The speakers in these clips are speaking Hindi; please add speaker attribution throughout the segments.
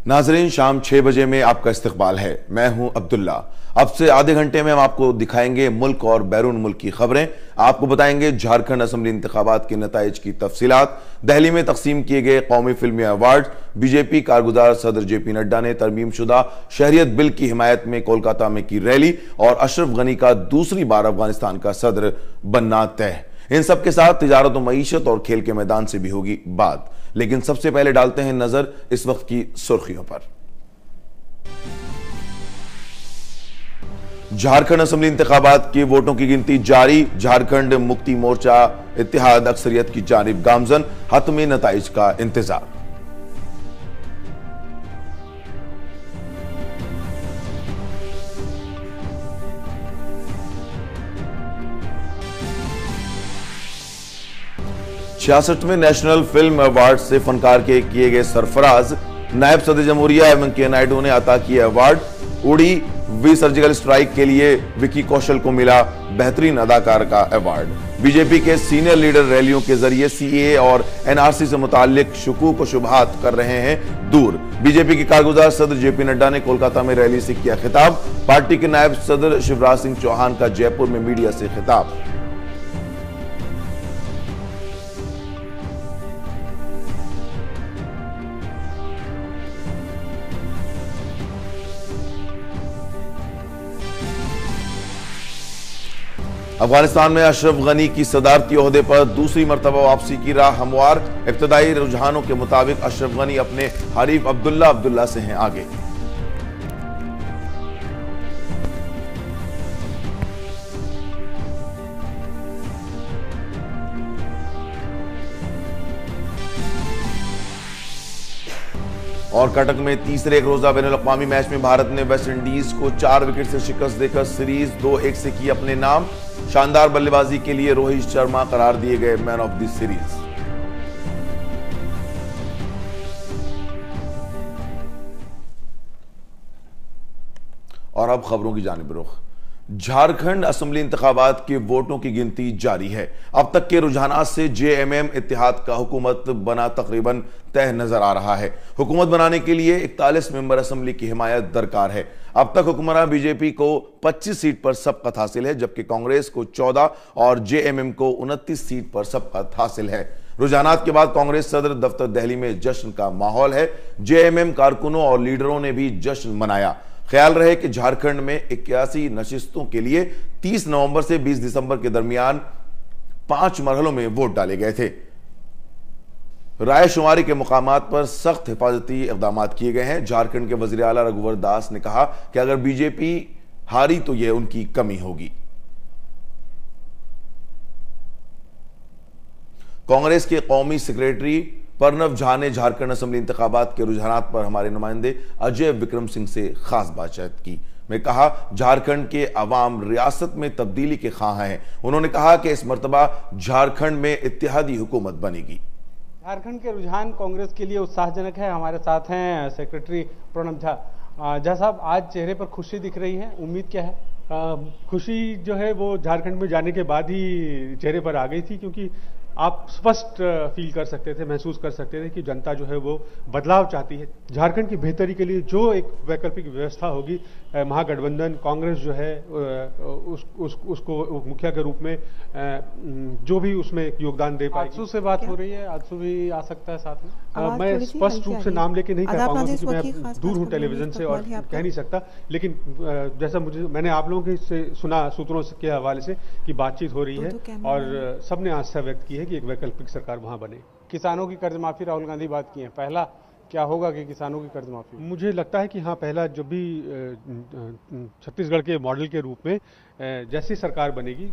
Speaker 1: नाजरीन, शाम 6 बजे में आपका इस्तकबाल है। मैं हूं अब्दुल्ला। अब से आधे घंटे में हम आपको दिखाएंगे मुल्क और बैरून मुल्क की खबरें। आपको बताएंगे झारखंड असेंबली इंतखाबात के नताइज की तफसीलात, दिल्ली में तकसीम किए गए कौमी फिल्मी अवार्ड, बीजेपी कारगुजार सदर जेपी नड्डा ने तरमीमशुदा शहरियत बिल की हिमायत में कोलकाता में की रैली और अशरफ गनी का दूसरी बार अफगानिस्तान का सदर बनना तय। इन सब के साथ तिजारत और मईशत और खेल के मैदान से भी होगी बात, लेकिन सबसे पहले डालते हैं नजर इस वक्त की सुर्खियों पर। झारखंड असेंबली इंतखाबात के वोटों की गिनती जारी। झारखंड मुक्ति मोर्चा इत्तेहाद अक्सरियत की जानिब गामजन, हतमी नताइज का इंतजार। छियासठवें नेशनल फिल्म अवार्ड से फनकार के किए गए सरफराज नायब सदर जमहूरिया एम वेंकैया नायडू ने अता किए अवार्ड। उड़ी वी सर्जिकल स्ट्राइक के लिए विकी कौशल को मिला बेहतरीन अदाकार का अवार्ड। बीजेपी के सीनियर लीडर रैलियों के जरिए सीएए और एनआरसी से मुताल्लिक शुकूक व शुबहात कर रहे हैं दूर। बीजेपी के कारगुजार सदर जेपी नड्डा ने कोलकाता में रैली से किया खिताब। पार्टी के नायब सदर शिवराज सिंह चौहान का जयपुर में मीडिया से खिताब। अफगानिस्तान में अशरफ गनी की सदारती ओहदे पर दूसरी मरतबा वापसी की राह हमवार। इब्तदाई रुझानों के मुताबिक अशरफ गनी अपने हरीफ अब्दुल्ला से हैं आगे। और कटक में तीसरे एक रोजा बैनुल अक़वामी मैच में भारत ने वेस्ट इंडीज को 4 विकेट से शिकस्त देकर सीरीज 2-1 से की अपने नाम। शानदार बल्लेबाजी के लिए रोहित शर्मा करार दिए गए मैन ऑफ द सीरीज। और अब खबरों की जानिब रुख। झारखंड असेंबली इंतखाबात के वोटों की गिनती जारी है। अब तक के रुझानात से जेएमएम इत्तेहाद का हुकूमत बना तकरीबन तय नजर आ रहा है। हुकूमत बनाने के लिए 41 मेंबर असेंबली की हिमायत दरकार है। अब तक हुक्मरान बीजेपी को 25 सीट पर सबकत हासिल है, जबकि कांग्रेस को 14 और जेएमएम को 29 सीट पर सबकत हासिल है। रुझानात के बाद कांग्रेस सदर दफ्तर दिल्ली में जश्न का माहौल है। जेएमएम कारकुनों और लीडरों ने भी जश्न मनाया। ख्याल रहे कि झारखंड में 81 नशिस्तों के लिए 30 नवंबर से 20 दिसंबर के दरमियान 5 मरहलों में वोट डाले गए थे। राय शुमारी के मुकामात पर सख्त हिफाजती इक़दाम किए गए हैं। झारखंड के वज़ीर आला रघुवर दास ने कहा कि अगर बीजेपी हारी तो यह उनकी कमी होगी। कांग्रेस के कौमी सेक्रेटरी प्रणव झा ने झारखंड असेंबली इंतखाबात के रुझानात पर हमारे नुमाइंदे अजय विक्रम सिंह से खास बातचीत की। मैं कहा, झारखंड के अवाम रियासत में तब्दीली के ख्वाह हैं। उन्होंने कहा कि इस मर्तबा झारखंड में इत्तेहादी हुकूमत बनेगी।
Speaker 2: झारखंड के रुझान कांग्रेस के लिए उत्साहजनक है। हमारे साथ हैं सेक्रेटरी प्रणव झा। झा साहब, आज चेहरे पर खुशी दिख रही है, उम्मीद क्या है?
Speaker 3: खुशी जो है वो झारखंड में जाने के बाद ही चेहरे पर आ गई थी, क्योंकि आप स्पष्ट फील कर सकते थे, महसूस कर सकते थे कि जनता जो है वो बदलाव चाहती है। झारखंड की बेहतरी के लिए जो एक वैकल्पिक व्यवस्था होगी, महागठबंधन कांग्रेस जो है उसको मुखिया के रूप में जो भी उसमें योगदान दे पाएगी।
Speaker 2: आजसू से बात हो रही है, आजसू भी आ सकता है साथ में।
Speaker 3: मैं स्पष्ट रूप से नाम लेके नहीं कह पाऊंगा, क्योंकि मैं दूर हूँ टेलीविजन से और कह नहीं सकता। लेकिन जैसा मैंने आप लोगों से सुना सूत्रों के हवाले से कि बातचीत हो रही है और सबने आस्था व्यक्त की है कि एक वैकल्पिक सरकार वहां बने।
Speaker 2: किसानों की कर्ज माफी राहुल गांधी बात की है, पहला क्या होगा कि किसानों की कर्ज माफी?
Speaker 3: मुझे लगता है कि हाँ, पहला जब भी छत्तीसगढ़ के मॉडल के रूप में जैसी सरकार बनेगी,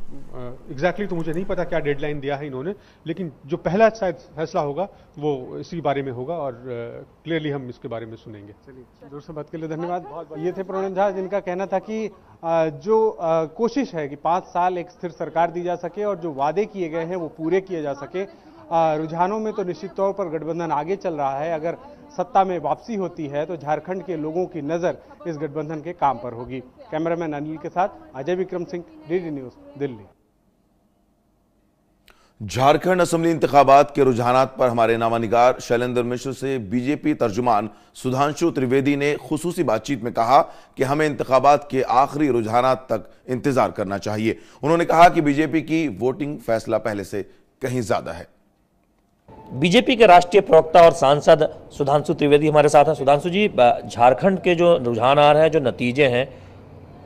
Speaker 3: एग्जैक्टली तो मुझे नहीं पता क्या डेडलाइन दिया है इन्होंने, लेकिन जो पहला शायद फैसला होगा वो इसी बारे में होगा और क्लियरली हम इसके बारे में सुनेंगे।
Speaker 2: चलिए, जोर से बात के लिए धन्यवाद। ये थे प्रणव झा, जिनका कहना था कि जो कोशिश है कि 5 साल एक स्थिर सरकार दी जा सके और जो वादे किए गए हैं वो पूरे किए जा सके। रुझानों में तो निश्चित तौर पर गठबंधन आगे चल रहा है। अगर सत्ता में वापसी होती है तो झारखंड के लोगों की नजर इस गठबंधन के काम पर होगी। कैमरामैन अनिल के साथ Ajay Vikram Singh, DD news, Delhi.
Speaker 1: Jharkhand assembly इंतखाबात के रुझानात पर हमारे नामानिगार शैलेंद्र मिश्र से बीजेपी तर्जुमान सुधांशु त्रिवेदी ने खुसूसी बातचीत में कहा कि हमें इंतखाबात के आखिरी रुझानात तक इंतजार करना चाहिए। उन्होंने कहा कि बीजेपी की वोटिंग फैसला पहले से कहीं ज्यादा है।
Speaker 4: बीजेपी के राष्ट्रीय प्रवक्ता और सांसद सुधांशु त्रिवेदी हमारे साथ हैं। सुधांशु जी, झारखंड के जो रुझान आ रहे हैं, जो नतीजे हैं,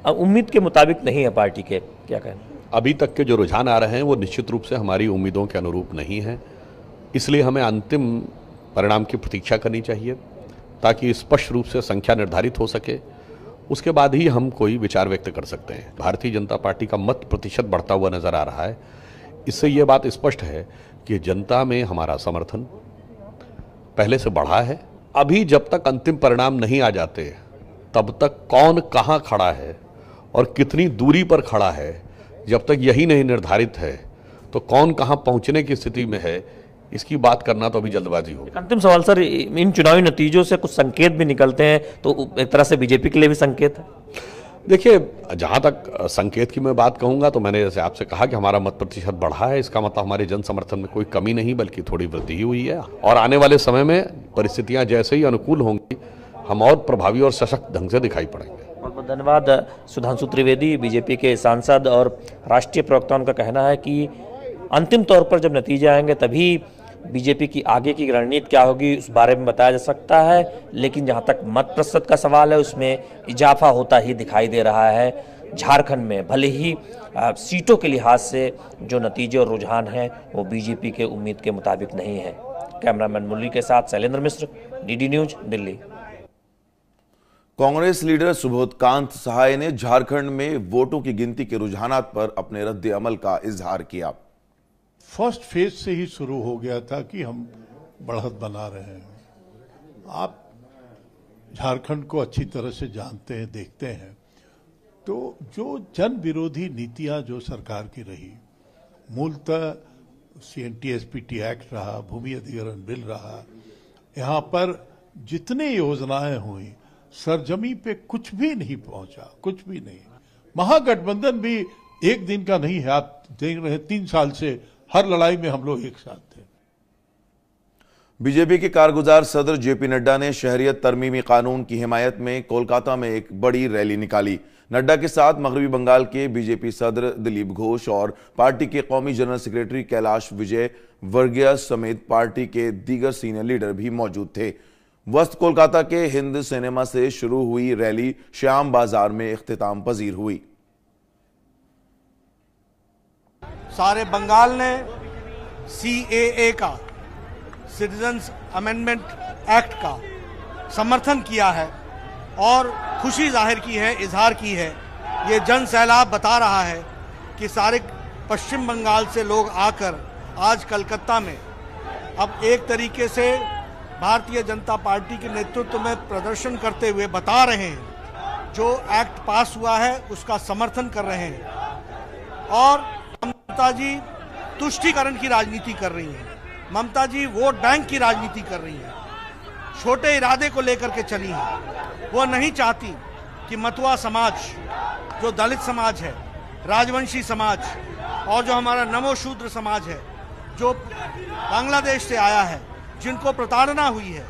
Speaker 4: उम्मीद के मुताबिक नहीं है पार्टी के, क्या कहना?
Speaker 5: अभी तक के जो रुझान आ रहे हैं वो निश्चित रूप से हमारी उम्मीदों के अनुरूप नहीं है, इसलिए हमें अंतिम परिणाम की प्रतीक्षा करनी चाहिए ताकि स्पष्ट रूप से संख्या निर्धारित हो सके। उसके बाद ही हम कोई विचार व्यक्त कर सकते हैं। भारतीय जनता पार्टी का मत प्रतिशत बढ़ता हुआ नजर आ रहा है। इससे ये बात स्पष्ट है कि जनता में हमारा समर्थन पहले से बढ़ा है। अभी जब तक अंतिम परिणाम नहीं आ जाते तब तक कौन कहाँ खड़ा है और कितनी दूरी पर खड़ा है, जब तक यही नहीं निर्धारित है तो कौन कहां पहुंचने की स्थिति में है, इसकी बात करना तो अभी जल्दबाजी होगी।
Speaker 4: अंतिम सवाल सर, इन चुनावी नतीजों से कुछ संकेत भी निकलते हैं, तो एक तरह से बीजेपी के लिए भी संकेत है?
Speaker 5: देखिए, जहां तक संकेत की मैं बात कहूंगा तो मैंने जैसे आपसे कहा कि हमारा मत प्रतिशत बढ़ा है। इसका मतलब हमारे जन समर्थन में कोई कमी नहीं बल्कि थोड़ी वृद्धि ही हुई है, और आने वाले समय में परिस्थितियां जैसे ही अनुकूल होंगी हम और प्रभावी और सशक्त ढंग से दिखाई पड़ेंगे।
Speaker 4: बहुत बहुत धन्यवाद। सुधांशु त्रिवेदी बीजेपी के सांसद और राष्ट्रीय प्रवक्ता, उनका कहना है कि अंतिम तौर पर जब नतीजे आएंगे तभी बीजेपी की आगे की रणनीति क्या होगी उस बारे में बताया जा सकता है, लेकिन जहां तक मत प्रतिशत का सवाल है उसमें इजाफा होता ही दिखाई दे रहा है झारखंड में। भले ही सीटों के लिहाज से जो नतीजे और रुझान हैं वो बीजेपी के उम्मीद के मुताबिक नहीं है। कैमरामैन मुरली के साथ Shailendra Mishra, DD news, Delhi.
Speaker 1: Congress leader Subodhkant Sahay ने झारखंड में वोटों की गिनती के रुझानात पर अपने रद्द अमल का इजहार किया।
Speaker 6: फर्स्ट फेज से ही शुरू हो गया था कि हम बढ़त बना रहे हैं। आप झारखंड को अच्छी तरह से जानते हैं, देखते हैं, तो जो जन विरोधी नीतियां जो सरकार की रही, मूलतः CNTSPT एक्ट रहा, भूमि अधिग्रहण बिल रहा, यहाँ पर जितने योजनाएं हुई सरजमी पे कुछ भी नहीं पहुंचा, कुछ भी नहीं। महागठबंधन भी एक दिन का नहीं है। आप देख रहे हैं 3 साल से हर लड़ाई में हम लोग एक साथ थे।
Speaker 1: बीजेपी के कारगुजार सदर जेपी नड्डा ने शहरियत तरमीमी कानून की हिमायत में कोलकाता में एक बड़ी रैली निकाली। नड्डा के साथ मगरबी बंगाल के बीजेपी सदर दिलीप घोष और पार्टी के कौमी जनरल सेक्रेटरी कैलाश विजय वर्गीय समेत पार्टी के दीगर सीनियर लीडर भी मौजूद थे। वस्त कोलकाता के हिंद सिनेमा से शुरू हुई रैली श्याम बाजार में इख्तिताम पजीर हुई।
Speaker 7: सारे बंगाल ने CAA का, सिटीजन्स अमेंडमेंट एक्ट का समर्थन किया है और खुशी जाहिर की है, इजहार की है। ये जन सैलाब बता रहा है कि सारे पश्चिम बंगाल से लोग आकर आज कलकत्ता में अब एक तरीके से भारतीय जनता पार्टी के नेतृत्व में प्रदर्शन करते हुए बता रहे हैं, जो एक्ट पास हुआ है उसका समर्थन कर रहे हैं। और ममता जी तुष्टीकरण की राजनीति कर रही हैं, ममता जी वोट बैंक की राजनीति कर रही हैं, छोटे इरादे को लेकर के चली हैं। वो नहीं चाहती कि मतुआ समाज, जो दलित समाज है, राजवंशी समाज और जो हमारा नमो शूद्र समाज है, जो बांग्लादेश से आया है, जिनको प्रताड़ना हुई है,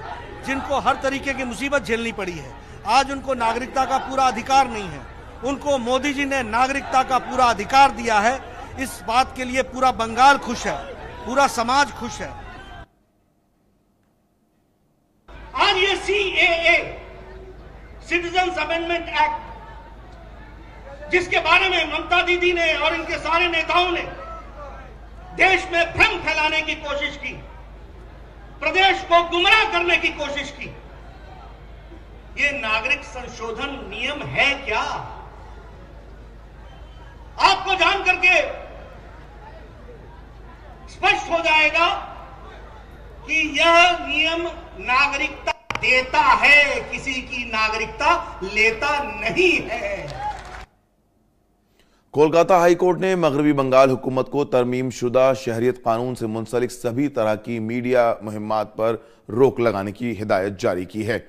Speaker 7: जिनको हर तरीके की मुसीबत झेलनी पड़ी है, आज उनको नागरिकता का पूरा अधिकार नहीं है। उनको मोदी जी ने नागरिकता का पूरा अधिकार दिया है। इस बात के लिए पूरा बंगाल खुश है, पूरा समाज खुश है।
Speaker 8: आज ये CAA, सिटीजन्स अमेंडमेंट एक्ट, जिसके बारे में ममता दीदी ने और इनके सारे नेताओं ने देश में भ्रम फैलाने की कोशिश की, प्रदेश को गुमराह करने की कोशिश की। ये नागरिक संशोधन नियम है क्या? आपको जान करके स्पष्ट हो जाएगा कि यह नियम नागरिकता देता है, किसी की नागरिकता लेता नहीं है।
Speaker 1: कोलकाता हाईकोर्ट ने मगरबी बंगाल हुकूमत को तरमीम शुदा शहरियत कानून से मुंसलिक सभी तरह की मीडिया मुहिम्मात पर रोक लगाने की हिदायत जारी की है।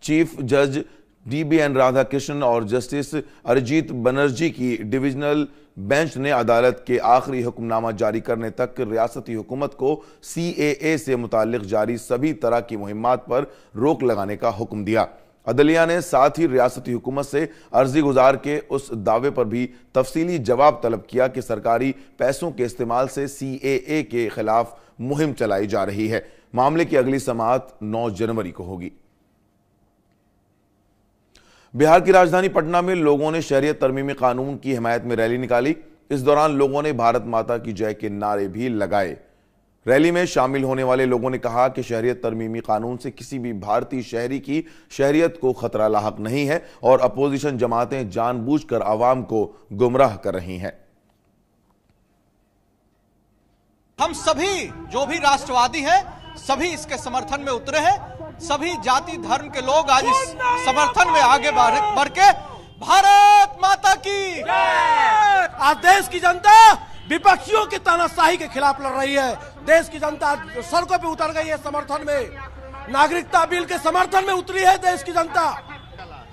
Speaker 1: चीफ जज DBN राधाकृष्णन और जस्टिस अरिजीत बनर्जी की डिविजनल बेंच ने अदालत के आखिरी हुक्मनामा जारी करने तक रियासती हुकूमत को CAA से मुताल्लिक जारी सभी तरह की मुहिम्मात पर रोक लगाने का हुक्म दिया। अदलिया ने साथ ही रियासती हुकूमत से अर्जी गुजार के उस दावे पर भी तफसीली जवाब तलब किया कि सरकारी पैसों के इस्तेमाल से CAA के खिलाफ मुहिम चलाई जा रही है। मामले की अगली समाअत 9 जनवरी को होगी। बिहार की राजधानी पटना में लोगों ने शहरियत तरमीमी कानून की हिमायत में रैली निकाली। इस दौरान लोगों ने भारत माता की जय के नारे भी लगाए। रैली में शामिल होने वाले लोगों ने कहा कि शहरियत तरमीमी कानून से किसी भी भारतीय शहरी की शहरियत को खतरा लाहक नहीं है और अपोजिशन जमातें जानबूझकर आवाम को गुमराह कर रही हैं।
Speaker 9: हम सभी जो भी राष्ट्रवादी हैं सभी इसके समर्थन में उतरे हैं। सभी जाति धर्म के लोग आज इस समर्थन में आगे बढ़ के भारत माता की
Speaker 7: आज देश की जनता विपक्षियों की तानाशाही के खिलाफ लड़ रही है। देश की जनता सड़कों पे उतर गई है समर्थन में। नागरिकता बिल के समर्थन में उतरी है देश की जनता।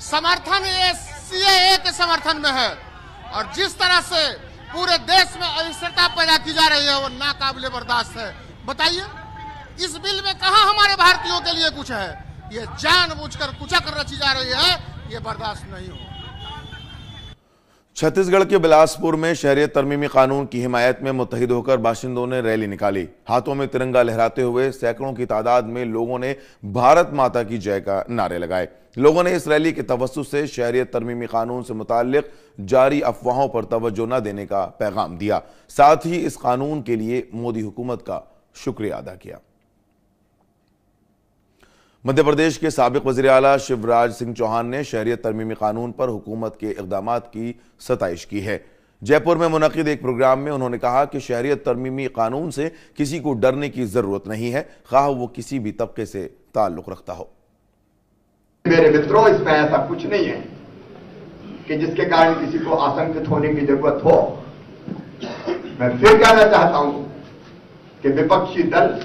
Speaker 10: समर्थन ये CAA के समर्थन में है और जिस तरह से पूरे देश में अस्थिरता पैदा की जा रही है वो नाकाबिले बर्दाश्त है। बताइए इस बिल में कहां हमारे भारतीयों के लिए कुछ है? ये जानबूझकर कुचक रची जा रही है, ये बर्दाश्त नहीं हो।
Speaker 1: छत्तीसगढ़ के बिलासपुर में शहरियत तरमीमी कानून की हिमायत में मुत्तहिद होकर बाशिंदों ने रैली निकाली। हाथों में तिरंगा लहराते हुए सैकड़ों की तादाद में लोगों ने भारत माता की जय का नारे लगाए। लोगों ने इस रैली के तवस्सुत से शहरियत तरमीमी कानून से मुताल्लिक जारी अफवाहों पर तवज्जो न देने का पैगाम दिया। साथ ही इस कानून के लिए मोदी हुकूमत का शुक्रिया अदा किया। मध्य प्रदेश के साबिक वज़ीर आला शिवराज सिंह चौहान ने शहरियत तरमीमी कानून पर हुकूमत के इक़दामात की सताइश की है। जयपुर में मुनक़िद एक प्रोग्राम में उन्होंने कहा कि शहरियत तरमीमी कानून से किसी को डरने की जरूरत नहीं है, खाह वो किसी भी तबके से ताल्लुक रखता हो।
Speaker 11: मेरे मित्रों, इसमें ऐसा कुछ नहीं है कि जिसके कारण किसी को आशंकित होने की जरूरत हो। मैं फिर कहना चाहता हूं कि विपक्षी दल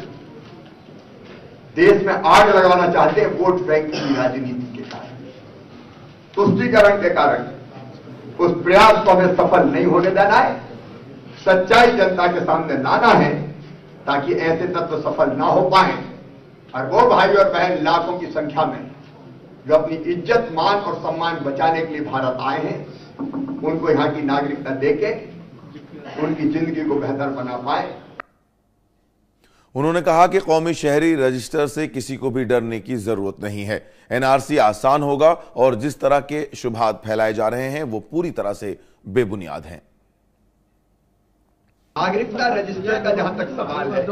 Speaker 11: देश में आग लगाना चाहते हैं वोट बैंक की राजनीति के कारण, तुष्टीकरण के कारण। उस प्रयास को हमें सफल नहीं होने देना है। सच्चाई जनता के सामने लाना है ताकि ऐसे तत्व सफल ना हो पाए। और वो भाई और बहन लाखों की संख्या में जो अपनी इज्जत मान और सम्मान बचाने के लिए भारत आए हैं, उनको यहां की नागरिकता देके उनकी जिंदगी को बेहतर बना पाए।
Speaker 1: उन्होंने कहा कि कौमी शहरी रजिस्टर से किसी को भी डरने की जरूरत नहीं है। NRC आसान होगा और जिस तरह के शुभात फैलाए जा रहे हैं वो पूरी तरह से बेबुनियाद हैं।
Speaker 11: नागरिकता रजिस्टर का जहां तक सवाल है,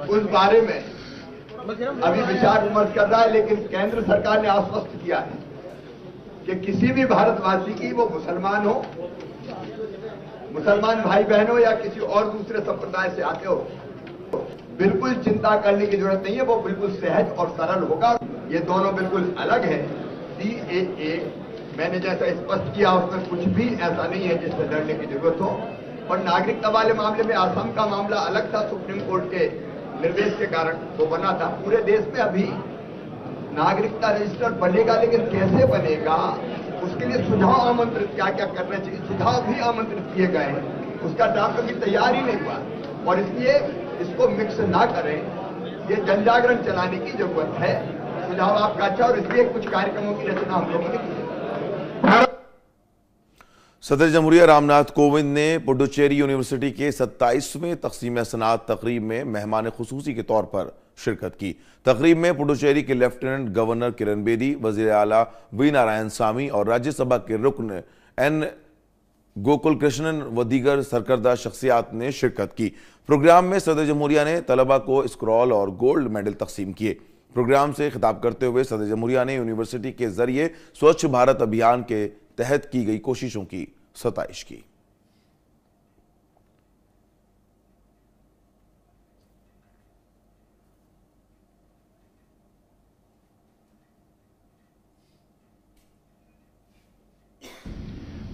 Speaker 11: उस बारे में अभी विचार विमर्श कर रहा है, लेकिन केंद्र सरकार ने आश्वस्त किया है कि किसी भी भारतवासी की, वो मुसलमान हो, मुसलमान भाई बहन हो या किसी और दूसरे संप्रदाय से आते हो, बिल्कुल चिंता करने की जरूरत नहीं है। वो बिल्कुल सहज और सरल होगा। ये दोनों बिल्कुल अलग है। CAA मैंने जैसा स्पष्ट किया उसमें कुछ भी ऐसा नहीं है जिससे डरने की जरूरत हो। और नागरिकता वाले मामले में असम का मामला अलग था, सुप्रीम कोर्ट के निर्देश के कारण वो बना था। पूरे देश में अभी नागरिकता रजिस्टर बनेगा, लेकिन कैसे बनेगा उसके लिए सुझाव आमंत्रित, क्या क्या करना चाहिए, सुझाव भी आमंत्रित किए गए हैं। उसका ड्राफ्ट कभी तैयार ही नहीं हुआ और इसलिए इसको मिक्स ना करें। ये जनजागरण चलाने की जरूरत है। सुझाव आपका अच्छा और इसलिए कुछ कार्यक्रमों की रचना हम लोगों ने की।
Speaker 1: सदर जमहूरिया रामनाथ कोविंद ने पुडुचेरी यूनिवर्सिटी के 27वें तक़सीम सनात तकरीब में मेहमान खुसूसी के तौर पर शिरकत की। तकरीब में पुडुचेरी के लेफ्टिनेंट गवर्नर किरण बेदी, वज़ीर आला वी नारायण स्वामी और राज्यसभा के रुकन N गोकुल कृष्णन व दीगर सरकर्दा शख्सियात ने शिरकत की। प्रोग्राम में सदर जमहूरिया ने तलबा को स्क्रॉल और गोल्ड मेडल तकसीम किए। प्रोग्राम से खिताब करते हुए सदर जमहूरिया ने यूनिवर्सिटी के जरिए स्वच्छ भारत अभियान के तहत की गई कोशिशों की सताइश की।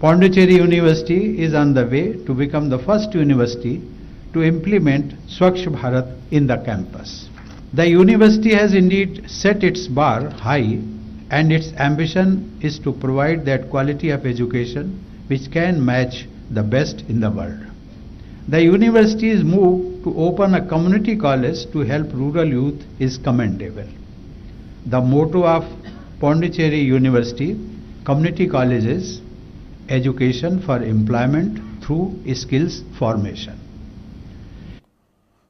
Speaker 12: Pondicherry University is on the way to become the first university to implement Swachh Bharat in the campus. The university has indeed set its bar high, and its ambition is to provide that quality of education which can match the best in the world. The university's move to open a community college to help rural youth is commendable. The motto of Pondicherry University Community College is Education for Employment through Skills Formation.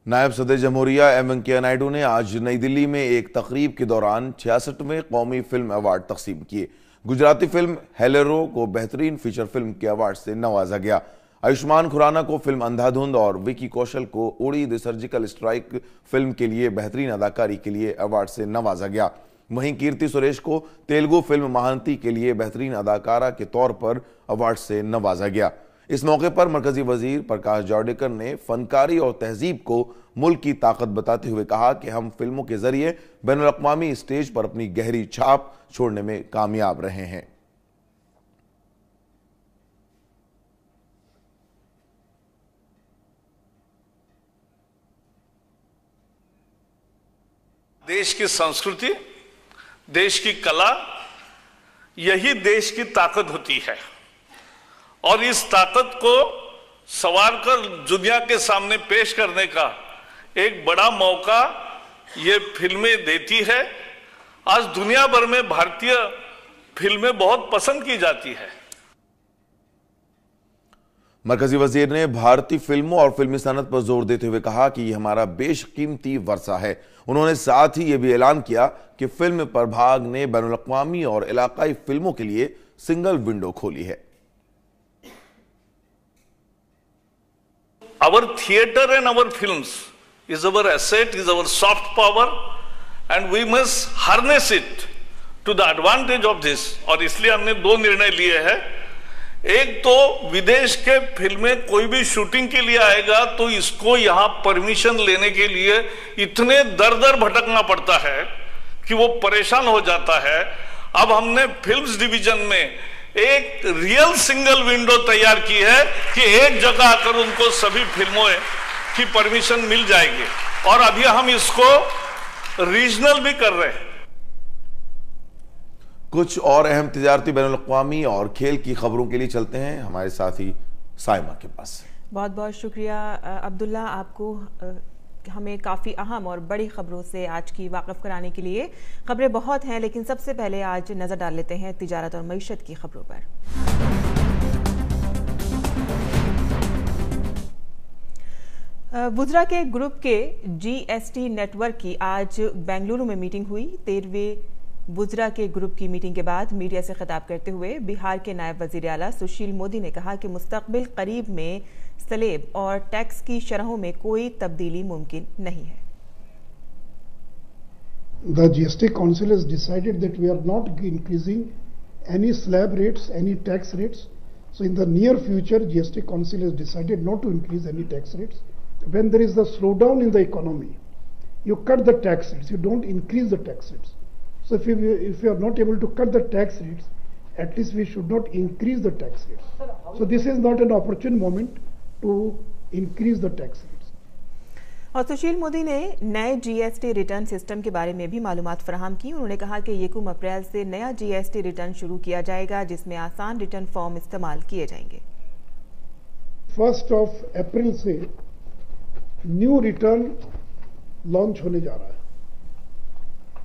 Speaker 1: नायब सदर जमहूरिया एम वेंकैया नायडू ने आज नई दिल्ली में एक तकरीब के दौरान 66वें कौमी फिल्म अवार्ड तकसीम किए। गुजराती फिल्म हेलेरो को बेहतरीन फीचर फिल्म के अवार्ड से नवाजा गया। आयुष्मान खुराना को फिल्म अंधाधुंध और विकी कौशल को उड़ी द सर्जिकल स्ट्राइक फिल्म के लिए बेहतरीन अदाकारी के लिए अवार्ड से नवाजा गया। वहीं कीर्ति सुरेश को तेलुगु फिल्म महांती के लिए बेहतरीन अदाकारा के तौर पर अवार्ड से नवाजा गया। इस मौके पर मरकजी वजीर प्रकाश जावड़ेकर ने फनकारी और तहजीब को मुल्क की ताकत बताते हुए कहा कि हम फिल्मों के जरिए बैनुल अक़वामी स्टेज पर अपनी गहरी छाप छोड़ने में कामयाब रहे हैं।
Speaker 13: देश की संस्कृति, देश की कला, यही देश की ताकत होती है और इस ताकत को संवार कर दुनिया के सामने पेश करने का एक बड़ा मौका ये फिल्में देती है। आज दुनिया भर में भारतीय फिल्में बहुत पसंद की जाती है।
Speaker 1: मरकजी वजीर ने भारतीय फिल्मों और फिल्मी सनत पर जोर देते हुए कहा कि यह हमारा बेशकीमती वर्सा है। उन्होंने साथ ही यह भी ऐलान किया कि फिल्म प्रभाग ने बैनुल अक़वामी और इलाकाई फिल्मों के लिए सिंगल विंडो खोली है।
Speaker 13: Our theater and our films is our asset, is our soft power, and we must harness it to the advantage of this। और इसलिए हमने दो निर्णय लिए हैं। एक तो विदेश के फिल्में कोई भी शूटिंग के लिए आएगा तो इसको यहाँ परमिशन लेने के लिए इतने दर दर भटकना पड़ता है कि वो परेशान हो जाता है। अब हमने फिल्म्स डिवीजन में एक रियल सिंगल विंडो तैयार की है कि एक जगह आकर उनको सभी फिल्मों की परमिशन मिल जाएगी और अभी हम इसको रीजनल भी कर रहे हैं।
Speaker 1: कुछ और अहम तिजारती बैनुल अक़वामी और खेल की खबरों के लिए चलते हैं हमारे साथी साइमा के पास।
Speaker 14: बहुत बहुत शुक्रिया अब्दुल्ला, आपको हमें काफ़ी अहम और बड़ी खबरों से आज की वाकिफ कराने के लिए। खबरें बहुत हैं लेकिन सबसे पहले आज नज़र डाल लेते हैं तिजारत और मईशत की खबरों पर। वुज़रा के ग्रुप के GST नेटवर्क की आज बेंगलुरु में मीटिंग हुई। 13वें वुज़रा के ग्रुप की मीटिंग के बाद मीडिया से खिताब करते हुए बिहार के नायब वज़ीर आला सुशील मोदी ने कहा कि मुस्तक़बिल करीब में स्लैब और टैक्स की शरहों में कोई तब्दीली मुमकिन नहीं है।
Speaker 15: The GST Council has decided that we are not increasing any slab rates, any tax rates. So in the near future, GST Council has decided not to increase any tax rates. When there is a slowdown in the economy, you cut the tax rates, you don't increase the tax rates. So if you are not able to cut the tax rates, at least we should not increase the tax rates. So this is not an opportune moment to increase the tax rates.
Speaker 14: और सुशील मोदी ने नए GST रिटर्न सिस्टम के बारे में भी मालूमात फराहम की। उन्होंने कहा कि 1 अप्रैल से नया GST रिटर्न शुरू किया जाएगा जिसमें आसान रिटर्न फॉर्म इस्तेमाल किए जाएंगे।
Speaker 15: 1 अप्रैल से न्यू रिटर्न लॉन्च होने जा रहा है।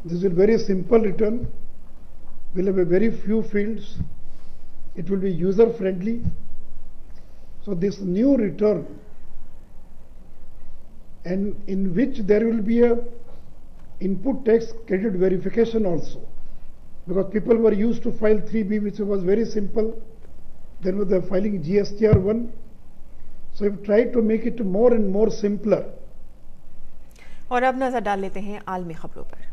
Speaker 15: This will be very simple return, will have a very few fields, it will be user friendly. So this new return, and in which there will be a input tax credit verification also, because people were used to file 3B, which was very simple, then with the filing GSTR1, so we've tried to make it more and more simpler.
Speaker 14: और अब नजर डाल लेते हैं आलमी खबरों पर।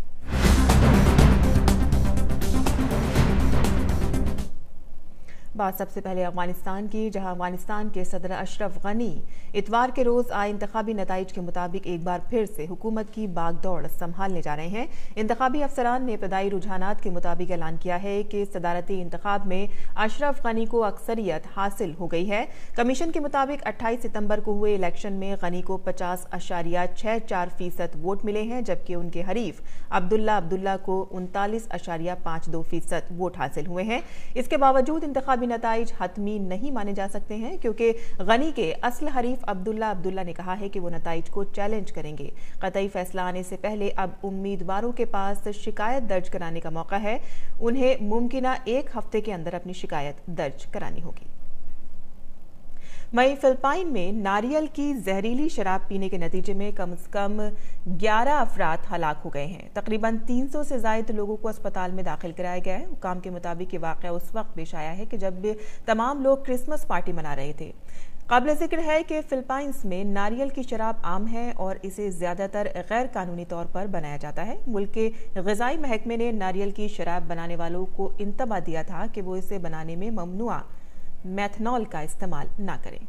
Speaker 14: बात सबसे पहले अफगानिस्तान की, जहां अफगानिस्तान के सदर अशरफ गनी इतवार के रोज आए इंतखाबी नताइज के मुताबिक एक बार फिर से हुकूमत की बागदौड़ संभालने जा रहे हैं। इंतखाबी अफसरान ने इब्तदाई रुझानात के मुताबिक ऐलान किया है कि सदारती इंतखाब में अशरफ गनी को अक्सरियत हासिल हो गई है। कमीशन के मुताबिक 28 सितंबर को हुए इलेक्शन में गनी को 50.64% वोट मिले हैं, जबकि उनके हरीफ अब्दुल्ला को 39.52% वोट हासिल हुए हैं। इसके बावजूद इंतखाबी इंतखाबी नताइज हतमी नहीं माने जा सकते हैं, क्योंकि गनी के असल हरीफ अब्दुल्ला ने कहा है कि वो नताइज को चैलेंज करेंगे। कतई फैसला आने से पहले अब उम्मीदवारों के पास शिकायत दर्ज कराने का मौका है। उन्हें मुमकिना 1 हफ्ते के अंदर अपनी शिकायत दर्ज करानी होगी। वहीं फिलिपाइन में नारियल की जहरीली शराब पीने के नतीजे में कम से कम 11 अफराद हलाक हो गए हैं। तकरीबन 300 से ज्यादा लोगों को अस्पताल में दाखिल कराया गया है। हुकाम के मुताबिक ये वाकया उस वक्त पेश आया है कि जब तमाम लोग क्रिसमस पार्टी मना रहे थे। काबिल जिक्र है कि फिलिपाइंस में नारियल की शराब आम है और इसे ज्यादातर गैर कानूनी तौर पर बनाया जाता है। मुल्क के ग़िज़ाई महकमे ने नारियल की शराब बनाने वालों को इंतबाह दिया था कि वो इसे बनाने में ममनुआ मेथनॉल का इस्तेमाल न करें।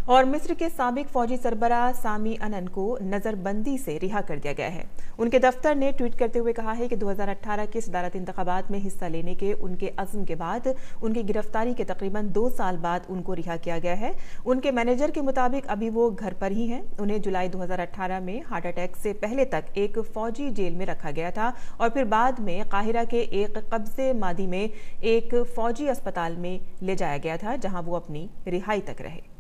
Speaker 14: और मिस्र के साबिक फौजी सरबराह सामी अनन को नजरबंदी से रिहा कर दिया गया है। उनके दफ्तर ने ट्वीट करते हुए कहा है कि 2018 के सदारती इंतखाबात में हिस्सा लेने के उनके अज़्म के बाद उनकी गिरफ्तारी के तकरीबन 2 साल बाद उनको रिहा किया गया है। उनके मैनेजर के मुताबिक अभी वो घर पर ही हैं। उन्हें जुलाई 2018 में हार्ट अटैक से पहले तक एक फौजी जेल में रखा गया था और फिर बाद में काहिरा के एक कब्जे मादी में एक फौजी अस्पताल में ले जाया गया था, जहां वो अपनी रिहाई तक रहे।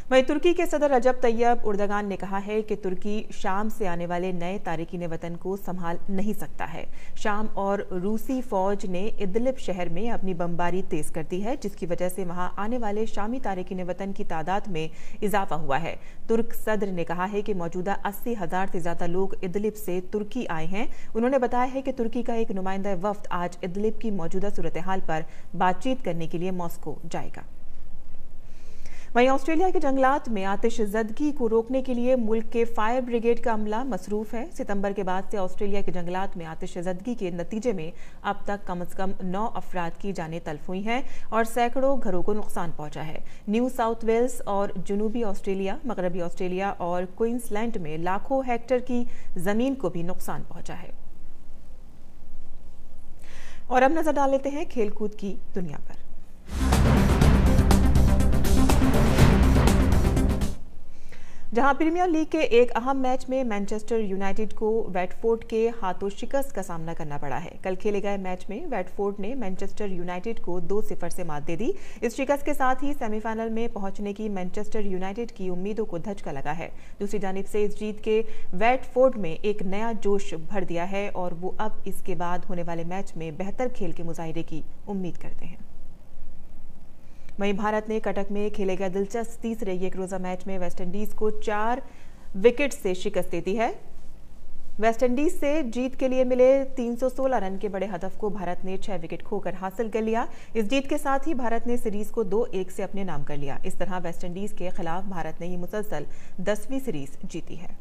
Speaker 14: वहीं तुर्की के सदर रजब तैयब उर्दगान ने कहा है कि तुर्की शाम से आने वाले नए तारिकीन वतन को संभाल नहीं सकता है। शाम और रूसी फौज ने इदलिब शहर में अपनी बमबारी तेज कर दी है, जिसकी वजह से वहां आने वाले शामी तारिकीन वतन की तादाद में इजाफा हुआ है। तुर्क सदर ने कहा है कि मौजूदा 80,000 से ज्यादा लोग इदलिब से तुर्की आए हैं। उन्होंने बताया है कि तुर्की का एक नुमाइंदा वफ्द आज इदलिब की मौजूदा सूरत हाल पर बातचीत करने के लिए मॉस्को जाएगा। वहीं ऑस्ट्रेलिया के जंगलात में आतिशज़दगी को रोकने के लिए मुल्क के फायर ब्रिगेड का अमला मसरूफ है। सितंबर के बाद से ऑस्ट्रेलिया के जंगलात में आतिशज़दगी के नतीजे में अब तक कम से कम 9 अफराद की जानें तल्फ हुई हैं और सैकड़ों घरों को नुकसान पहुंचा है। न्यू साउथ वेल्स और जनूबी ऑस्ट्रेलिया, मगरबी ऑस्ट्रेलिया और क्वींसलैंड में लाखों हेक्टेयर की जमीन को भी नुकसान पहुंचा है। और अब नजर डाल लेते हैं खेलकूद की दुनिया पर। जहां प्रीमियर लीग के एक अहम मैच में मैनचेस्टर यूनाइटेड को वेटफोर्ड के हाथों शिकस्त का सामना करना पड़ा है। कल खेले गए मैच में वेटफोर्ड ने मैनचेस्टर यूनाइटेड को 2-0 से मात दे दी। इस शिकस्त के साथ ही सेमीफाइनल में पहुंचने की मैनचेस्टर यूनाइटेड की उम्मीदों को धचका लगा है। दूसरी जानिब से इस जीत के वेटफोर्ड में एक नया जोश भर दिया है और वो अब इसके बाद होने वाले मैच में बेहतर खेल के मुजाहिरे की उम्मीद करते हैं। वहीं भारत ने कटक में खेले गए दिलचस्प तीसरे एक रोजा मैच में वेस्टइंडीज को 4 विकेट से शिकस्त दे दी है। वेस्टइंडीज से जीत के लिए मिले 316 रन के बड़े हदफ को भारत ने 6 विकेट खोकर हासिल कर लिया। इस जीत के साथ ही भारत ने सीरीज को 2-1 से अपने नाम कर लिया। इस तरह वेस्टइंडीज के खिलाफ भारत ने ये मुसलसल 10वीं सीरीज जीती है।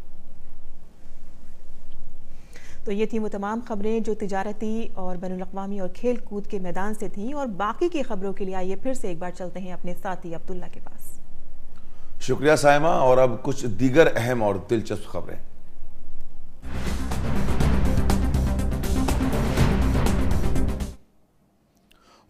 Speaker 14: तो ये थी वो तमाम खबरें जो तिजारती और बैनुल-अक़वामी और खेल कूद के मैदान से थीं। और बाकी की खबरों के लिए आइए फिर से एक बार चलते हैं अपने साथी अब्दुल्ला के पास।
Speaker 1: शुक्रिया साइमा। और अब कुछ दीगर अहम और दिलचस्प खबरें।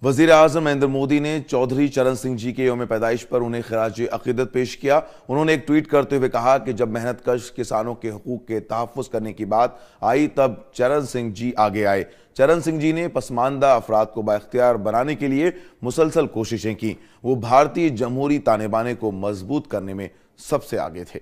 Speaker 1: वज़ीर आज़म नरेंद्र मोदी ने चौधरी चरण सिंह जी के यौम पैदाइश पर उन्हें खिराज अक़ीदत पेश किया। उन्होंने एक ट्वीट करते हुए कहा कि जब मेहनत कश किसानों के हुकूक के तहफ़्फ़ुज़ करने की बात आई तब चरण सिंह जी आगे आए। चरण सिंह जी ने पसमानदा अफराद को बाइख्तियार बनाने के लिए मुसलसल कोशिशें की। वो भारतीय जमहूरी ताने बाने को मजबूत करने में सबसे आगे थे।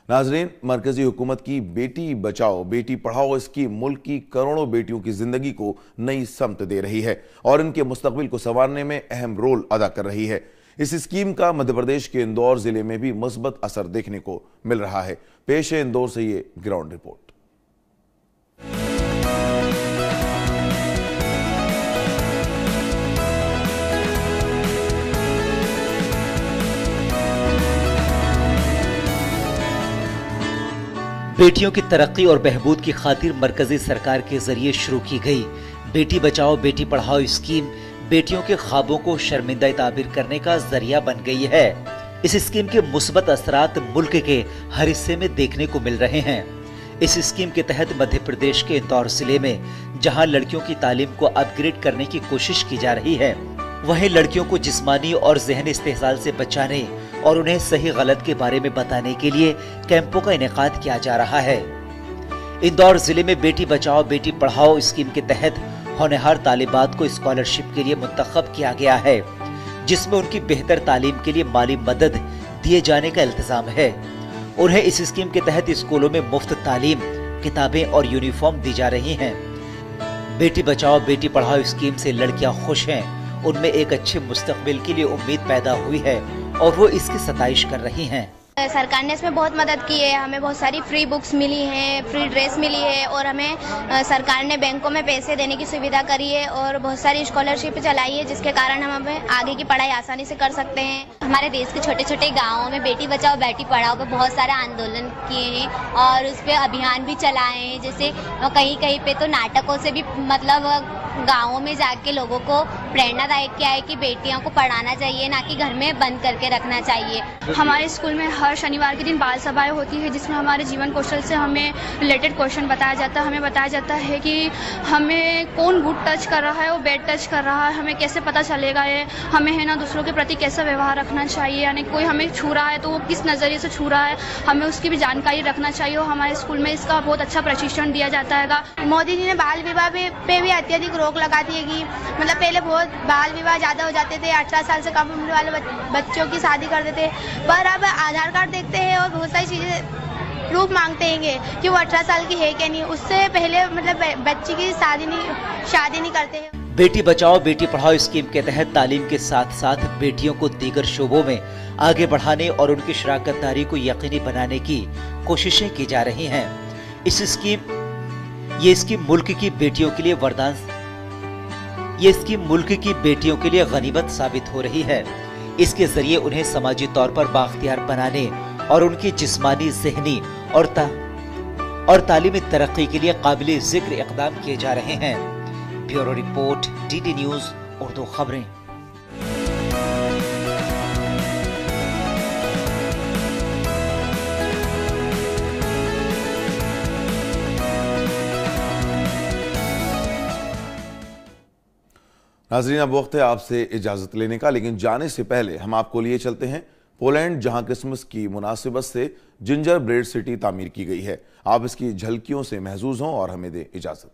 Speaker 1: नाजरीन, मरकजी हुकूमत की बेटी बचाओ बेटी पढ़ाओ स्कीम मुल्क की करोड़ों बेटियों की जिंदगी को नई समत दे रही है और इनके मुस्तकबिल को संवारने में अहम रोल अदा कर रही है। इस स्कीम का मध्य प्रदेश के इंदौर जिले में भी मुस्बत असर देखने को मिल रहा है। पेश है इंदौर से ये ग्राउंड रिपोर्ट।
Speaker 16: बेटियों की तरक्की और बहबूद की खातिर मरकजी सरकार के जरिए शुरू की गई बेटी बचाओ बेटी पढ़ाओ स्कीम बेटियों के ख्वाबों को शर्मिंदा ताबीर करने का जरिया बन गई है। इस स्कीम के मुस्बत असरात मुल्क के हर हिस्से में देखने को मिल रहे हैं। इस स्कीम के तहत मध्य प्रदेश के इंदौर जिले में जहां लड़कियों की तालीम को अपग्रेड करने की कोशिश की जा रही है, वहीं लड़कियों को जिस्मानी और ज़हनी इस्तेहसाल से बचाने और उन्हें सही गलत के बारे में बताने के लिए कैंपों का इनेकाद किया जा रहा है। इंदौर जिले में बेटी बचाओ बेटी पढ़ाओ स्कीम के तहत होनहार तालिबात को स्कॉलरशिप के लिए मुंतखब किया गया है, जिसमें उनकी बेहतर तालीम के लिए माली मदद दिए जाने का इल्तिजाम है। उन्हें इस स्कीम के तहत स्कूलों में मुफ्त तालीम, किताबें और यूनिफॉर्म दी जा रही हैं। बेटी बचाओ बेटी पढ़ाओ स्कीम से लड़कियां खुश हैं, उनमें एक अच्छे मुस्तकबिल के लिए उम्मीद पैदा हुई है और वो इसकी सताइश कर रही हैं।
Speaker 17: सरकार ने इसमें बहुत मदद की है, हमें बहुत सारी फ्री बुक्स मिली हैं, फ्री ड्रेस मिली है और हमें सरकार ने बैंकों में पैसे देने की सुविधा करी है और बहुत सारी स्कॉलरशिप चलाई है, जिसके कारण हम हमें आगे की पढ़ाई आसानी से कर सकते हैं।
Speaker 18: हमारे देश के छोटे छोटे गाँवों में बेटी बचाओ बेटी पढ़ाओ पे बहुत सारे आंदोलन किए हैं और उस पर अभियान भी चलाए हैं। जैसे कहीं कहीं पे तो नाटकों से भी मतलब गाँवों में जाके लोगों को प्रेरणादायक किया है कि बेटियों को पढ़ाना चाहिए, ना कि घर में बंद करके रखना चाहिए।
Speaker 19: हमारे स्कूल में हर शनिवार के दिन बाल सभाएं होती है, जिसमें हमारे जीवन कौशल से हमें रिलेटेड क्वेश्चन बताया जाता है। हमें बताया जाता है कि हमें कौन गुड टच कर रहा है और बैड टच कर रहा है, हमें कैसे पता चलेगा ये, हमें है ना दूसरों के प्रति कैसा व्यवहार रखना चाहिए, यानी कोई हमें छू रहा है तो वो किस नज़रिए से छू रहा है, हमें उसकी भी जानकारी रखना चाहिए। और हमारे स्कूल में इसका बहुत अच्छा प्रशिक्षण दिया जाता है।
Speaker 17: मोदी जी ने बाल विवाह पे भी अत्यधिक रोक लगा दी है कि मतलब पहले बहुत बाल विवाह ज़्यादा हो जाते थे, 18 साल से कम उम्र वाले बच्चों की शादी कर देते, पर अब आधार कार्ड देखते हैं और बहुत सारी चीज़ें प्रूफ मांगते हैं कि वो 18 साल की है क्या नहीं, उससे पहले मतलब बच्ची की शादी नहीं करते हैं।
Speaker 16: बेटी बचाओ बेटी पढ़ाओ स्कीम के तहत तालीम के साथ साथ बेटियों को दीगर शोबों में आगे बढ़ाने और उनकी शराकतदारी को यकीनी बनाने की कोशिशें की जा रही हैं। ये स्कीम मुल्क की बेटियों के लिए वरदान, ये स्कीम मुल्क की बेटियों के लिए गनीमत साबित हो रही है। इसके जरिए उन्हें समाजी तौर पर बाख्तियार बनाने और उनकी जिस्मानी, ज़हनी और तालीमी तरक्की के लिए काबिल जिक्र इक़दाम किए जा रहे हैं। Bureau report, DD news Urdu खबरें।
Speaker 1: नाज़रीन, अब वक्त है आपसे इजाज़त लेने का, लेकिन जाने से पहले हम आपको लिए चलते हैं पोलैंड, जहां क्रिसमस की मुनासिबत से जिंजर ब्रेड सिटी तामीर की गई है। आप इसकी झलकियों से महजूज हों और हमें दें इजाज़त।